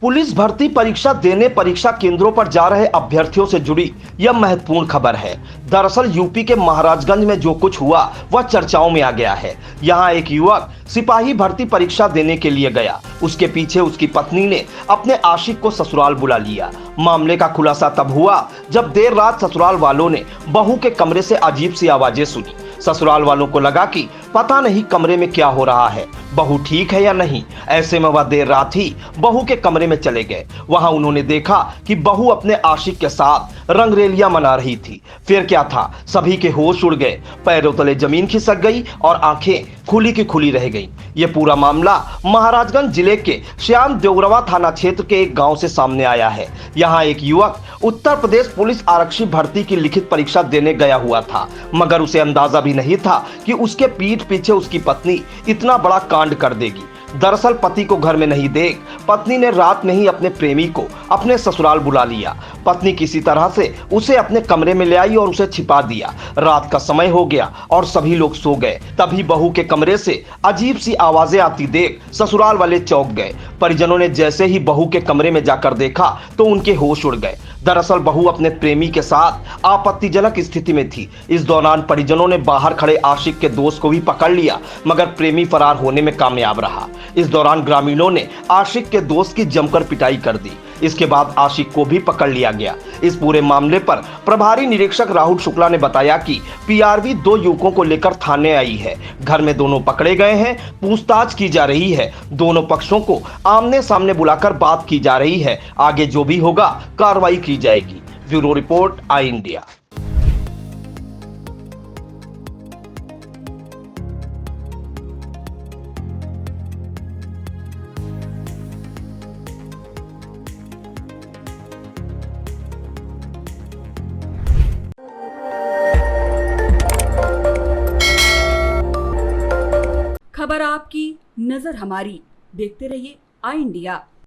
Police भर्ती परीक्षा देने परीक्षा केंद्रों पर जा रहे अभ्यर्थियों से जुड़ी यह महत्वपूर्ण खबर है। दरअसल यूपी के महाराजगंज में जो कुछ हुआ वह चर्चाओं में आ गया है। यहाँ एक युवक सिपाही भर्ती परीक्षा देने के लिए गया। उसके पीछे उसकी पत्नी ने अपने आशिक को ससुराल बुला लिया। मामले का खुलासा तब हुआ जब देर रात ससुराल वालों ने बहू के कमरे से अजीब सी आवाजें सुनी। ससुराल वालों को लगा कि पता नहीं कमरे में क्या हो रहा है, बहू ठीक है या नहीं। ऐसे में वह देर रात ही बहू के कमरे में चले गए। वहां उन्होंने देखा कि बहू अपने आशिक के साथ रंगरेलियां मना रही थी। फिर क्या था, सभी के होश उड़ गए, पैरों तले जमीन खिसक गई और आंखें खुली की खुली रह गईं। ये पूरा मामला महाराजगंज जिले के श्याम देवरवा थाना क्षेत्र के एक गांव से सामने आया है। यहाँ एक युवक उत्तर प्रदेश पुलिस आरक्षी भर्ती की लिखित परीक्षा देने गया हुआ था, मगर उसे अंदाजा भी नहीं था कि उसके पीठ पीछे उसकी पत्नी इतना बड़ा कांड कर देगी। दरअसल पति को घर में नहीं देख पत्नी ने रात में ही अपने प्रेमी को अपने ससुराल बुला लिया। पत्नी किसी तरह से उसे अपने कमरे में ले आई और उसे छिपा दिया। रात का समय हो गया और सभी लोग सो गए। तभी बहू के कमरे से अजीब सी आवाजें आती देख ससुराल वाले चौंक गए। परिजनों ने जैसे ही बहू के कमरे में जाकर देखा तो उनके होश उड़ गए। दरअसल बहू अपने प्रेमी के साथ आपत्तिजनक स्थिति में थी। इस दौरान परिजनों ने बाहर खड़े आशिक के दोस्त को भी पकड़ लिया, मगर प्रेमी फरार होने में कामयाब रहा। इस दौरान ग्रामीणों ने आशिक के दोस्त की जमकर पिटाई कर दी। इसके बाद आशिक को भी पकड़ लिया गया। इस पूरे मामले पर प्रभारी निरीक्षक राहुल शुक्ला ने बताया कि पीआरवी 2 युवकों को लेकर थाने आई है। घर में दोनों पकड़े गए हैं, पूछताछ की जा रही है। दोनों पक्षों को आमने सामने बुलाकर बात की जा रही है। आगे जो भी होगा कार्रवाई की जाएगी। ब्यूरो रिपोर्ट, आई इंडिया। खबर आपकी, नजर हमारी। देखते रहिए आई इंडिया।